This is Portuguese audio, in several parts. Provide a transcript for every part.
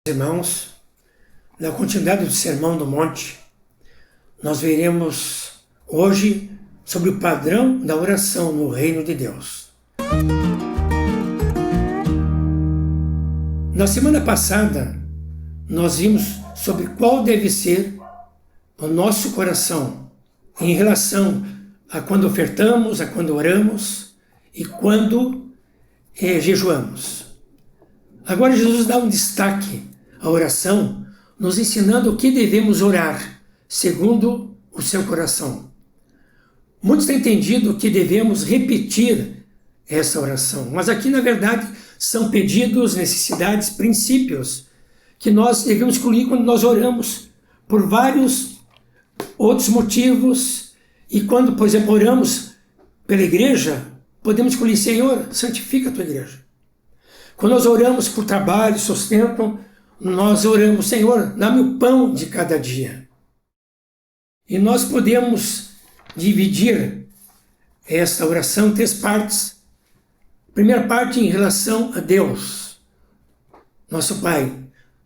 Irmãos, na continuidade do Sermão do Monte, nós veremos hoje sobre o padrão da oração no reino de Deus. Na semana passada, nós vimos sobre qual deve ser o nosso coração em relação a quando ofertamos, a quando oramos e quando jejuamos. Agora Jesus dá um destaque à oração, nos ensinando o que devemos orar, segundo o seu coração. Muitos têm entendido que devemos repetir essa oração, mas aqui, na verdade, são pedidos, necessidades, princípios que nós devemos incluir quando nós oramos por vários outros motivos. E quando, por exemplo, oramos pela igreja, podemos incluir: Senhor, santifica a tua igreja. Quando nós oramos por trabalho, sustento, nós oramos: Senhor, dá-me o pão de cada dia. E nós podemos dividir esta oração em três partes. Primeira parte em relação a Deus, nosso Pai.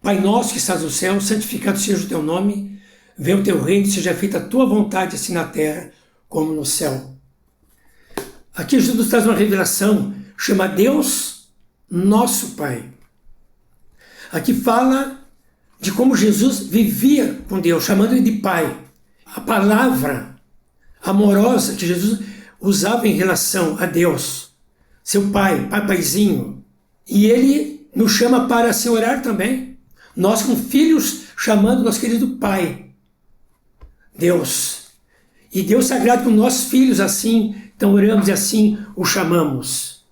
Pai nosso que estás no céu, santificado seja o teu nome, venha o teu reino, seja feita a tua vontade, assim na terra como no céu. Aqui Jesus traz uma revelação, chama Deus nosso Pai. Aqui fala de como Jesus vivia com Deus, chamando ele de Pai. A palavra amorosa que Jesus usava em relação a Deus, seu Pai, Paizinho. E ele nos chama para se orar também. Nós, como filhos, chamando nosso querido Pai, Deus. E Deus sagrado com nossos filhos assim, então oramos e assim o chamamos.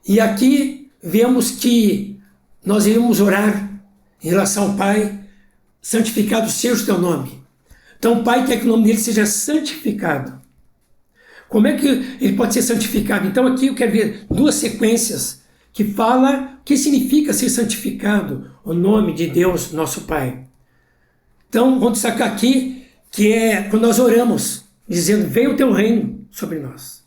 E aqui vemos que nós iremos orar em relação ao Pai: santificado seja o teu nome. Então o Pai quer que o nome dele seja santificado. Como é que ele pode ser santificado? Então aqui eu quero ver duas sequências que falam o que significa ser santificado, o nome de Deus, nosso Pai. Então vamos destacar aqui que é quando nós oramos, dizendo: venha o teu reino sobre nós.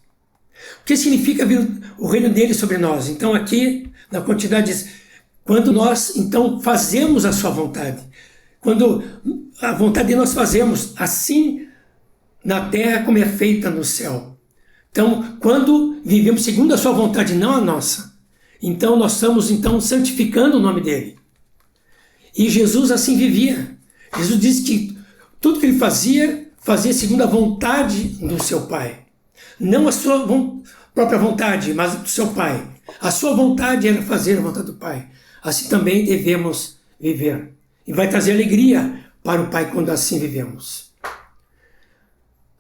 O que significa vir o reino dele sobre nós? Então aqui, na quantidade diz: quando nós, então, fazemos a sua vontade. Quando a vontade de nós fazemos, assim na terra como é feita no céu. Então, quando vivemos segundo a sua vontade, não a nossa, então nós estamos santificando o nome dele. E Jesus assim vivia. Jesus disse que tudo que ele fazia segundo a vontade do seu Pai. Não a sua própria vontade, mas do seu Pai. A sua vontade era fazer a vontade do Pai. Assim também devemos viver. E vai trazer alegria para o Pai quando assim vivemos.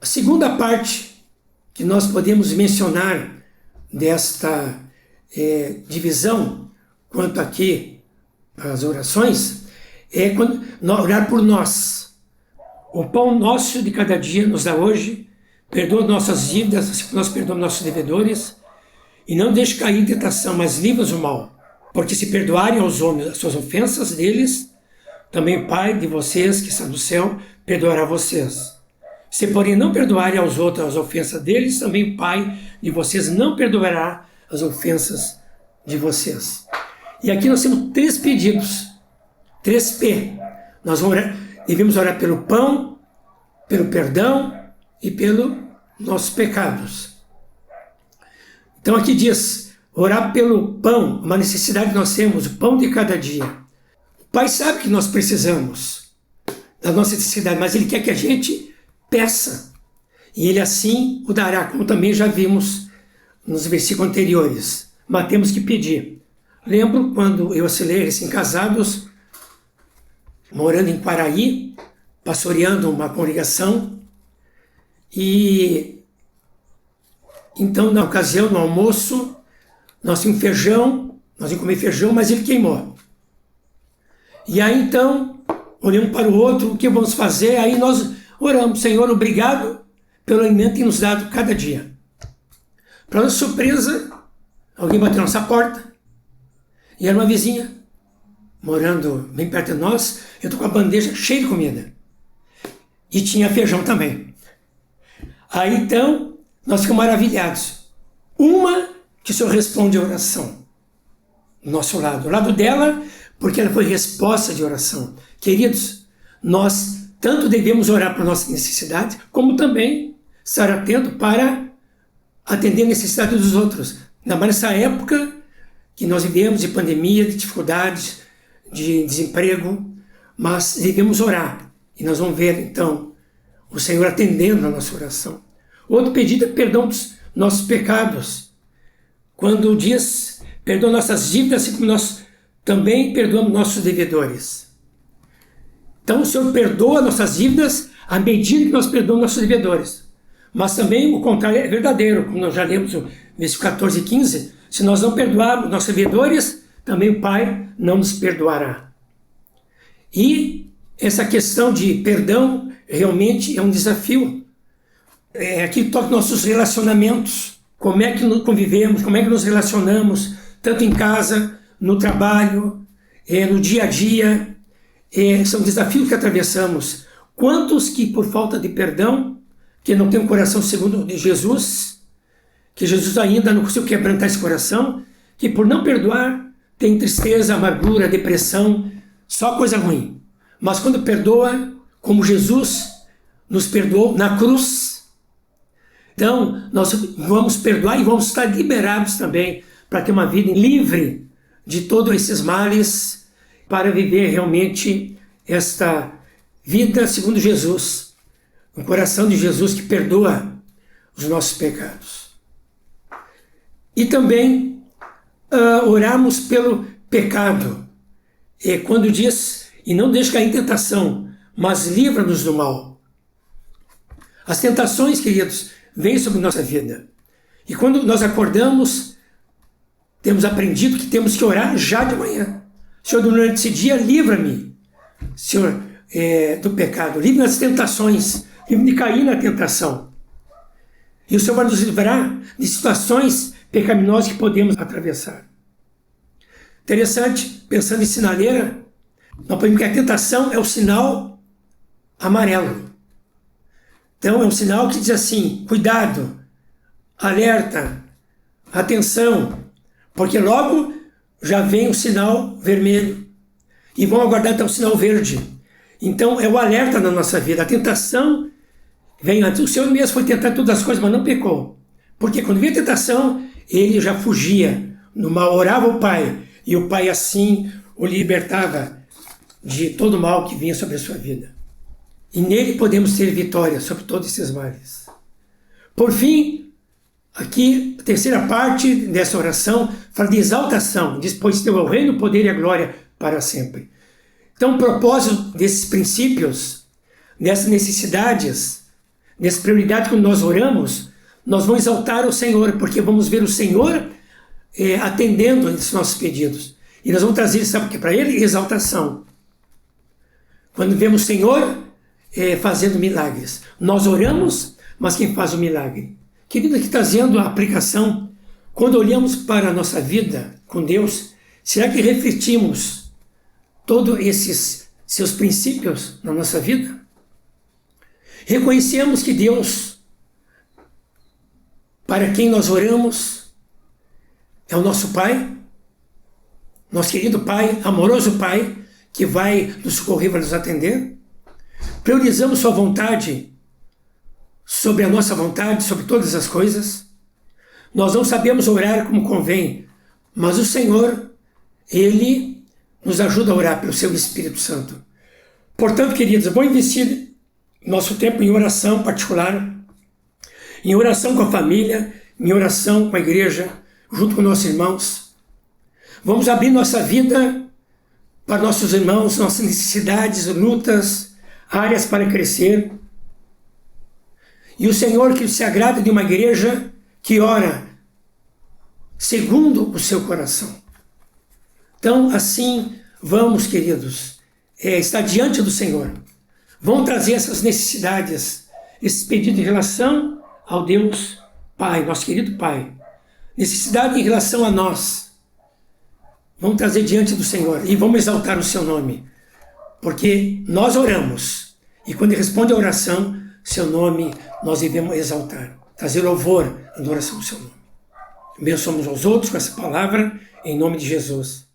A segunda parte que nós podemos mencionar desta divisão, quanto aqui às orações, é quando orar por nós. O pão nosso de cada dia nos dá hoje, perdoa nossas dívidas, assim como nós perdoamos nossos devedores, e não deixe cair em tentação, mas livra-nos do mal. Porque se perdoarem aos homens as suas ofensas deles, também o Pai de vocês, que está no céu, perdoará vocês. Se, porém, não perdoarem aos outros as ofensas deles, também o Pai de vocês não perdoará as ofensas de vocês. E aqui nós temos três pedidos, 3P. Nós devemos orar pelo pão, pelo perdão e pelos nossos pecados. Então aqui diz: orar pelo pão, uma necessidade que nós temos, o pão de cada dia. O Pai sabe que nós precisamos da nossa necessidade, mas Ele quer que a gente peça. E Ele assim o dará, como também já vimos nos versículos anteriores. Mas temos que pedir. Lembro quando eu auxiliei recém-casados, morando em Quaraí, pastoreando uma congregação, e então na ocasião, no almoço, nós tínhamos feijão, nós íamos comer feijão, mas ele queimou. E aí então, olhamos para o outro, o que vamos fazer? Aí nós oramos: Senhor, obrigado pelo alimento que nos dado cada dia. Para nossa surpresa, alguém bateu na nossa porta, e era uma vizinha, morando bem perto de nós. Eu estou com a bandeja cheia de comida. E tinha feijão também. Aí então, nós ficamos maravilhados. Que o Senhor responde a oração do nosso lado. Do lado dela, porque ela foi resposta de oração. Queridos, nós tanto devemos orar por nossas necessidades, como também estar atento para atender a necessidade dos outros. Ainda mais nessa época que nós vivemos de pandemia, de dificuldades, de desemprego, mas devemos orar. E nós vamos ver, então, o Senhor atendendo a nossa oração. Outro pedido é perdão dos nossos pecados. Quando diz, perdoa nossas dívidas, assim como nós também perdoamos nossos devedores. Então o Senhor perdoa nossas dívidas à medida que nós perdoamos nossos devedores. Mas também o contrário é verdadeiro, como nós já lemos no versículo 14 e 15, se nós não perdoarmos nossos devedores, também o Pai não nos perdoará. E essa questão de perdão realmente é um desafio. Aqui toca nossos relacionamentos, como é que convivemos, como é que nos relacionamos, tanto em casa, no trabalho, no dia a dia. São desafios que atravessamos. Quantos que por falta de perdão, que não tem um coração segundo de Jesus, que Jesus ainda não conseguiu quebrantar esse coração, que por não perdoar tem tristeza, amargura, depressão, só coisa ruim. Mas quando perdoa, como Jesus nos perdoou na cruz, então nós vamos perdoar e vamos estar liberados também para ter uma vida livre de todos esses males, para viver realmente esta vida segundo Jesus, o coração de Jesus que perdoa os nossos pecados. E também orarmos pelo pecado, quando diz, e não deixe cair em tentação, mas livra-nos do mal. As tentações, queridos, vêm sobre nossa vida. E quando nós acordamos, temos aprendido que temos que orar já de manhã. Senhor, durante esse dia, livra-me, Senhor, do pecado, livra-me das tentações, livra-me de cair na tentação. E o Senhor vai nos livrar de situações pecaminosas que podemos atravessar. Interessante, pensando em sinaleira, nós podemos que a tentação é o sinal amarelo. Então é um sinal que diz assim, cuidado, alerta, atenção, porque logo já vem o sinal vermelho e vão aguardar até o sinal verde. Então é o alerta na nossa vida. A tentação vem antes. O Senhor mesmo foi tentar todas as coisas, mas não pecou. Porque quando vinha a tentação, ele já fugia. No mal orava o Pai, e o Pai assim o libertava de todo o mal que vinha sobre a sua vida. E nele podemos ter vitória sobre todos esses males. Por fim, aqui, a terceira parte dessa oração fala de exaltação. Diz, pois teu é o reino, o poder e a glória para sempre. Então, o propósito desses princípios, dessas necessidades, dessa prioridade, quando nós oramos, nós vamos exaltar o Senhor, porque vamos ver o Senhor atendendo esses nossos pedidos. E nós vamos trazer, sabe o que para ele? Exaltação. Quando vemos o Senhor fazendo milagres. Nós oramos, mas quem faz o milagre? Querido, aqui trazendo a aplicação, quando olhamos para a nossa vida com Deus, será que refletimos todos esses seus princípios na nossa vida? Reconhecemos que Deus, para quem nós oramos, é o nosso Pai, nosso querido Pai, amoroso Pai, que vai nos socorrer, vai nos atender. Priorizamos sua vontade sobre a nossa vontade, sobre todas as coisas. Nós não sabemos orar como convém, mas o Senhor, Ele nos ajuda a orar pelo seu Espírito Santo. Portanto, queridos, vamos investir nosso tempo em oração particular, em oração com a família, em oração com a igreja, junto com nossos irmãos. Vamos abrir nossa vida para nossos irmãos, nossas necessidades, lutas, áreas para crescer. E o Senhor que se agrada de uma igreja que ora segundo o seu coração. Então, assim, vamos, queridos, estar diante do Senhor. Vão trazer essas necessidades, esses pedidos em relação ao Deus Pai, nosso querido Pai. Necessidade em relação a nós. Vamos trazer diante do Senhor e vamos exaltar o seu nome. Porque nós oramos. E quando Ele responde a oração, seu nome nós devemos exaltar. Trazer louvor à adoração do seu nome. Abençoamos aos outros com essa palavra, em nome de Jesus.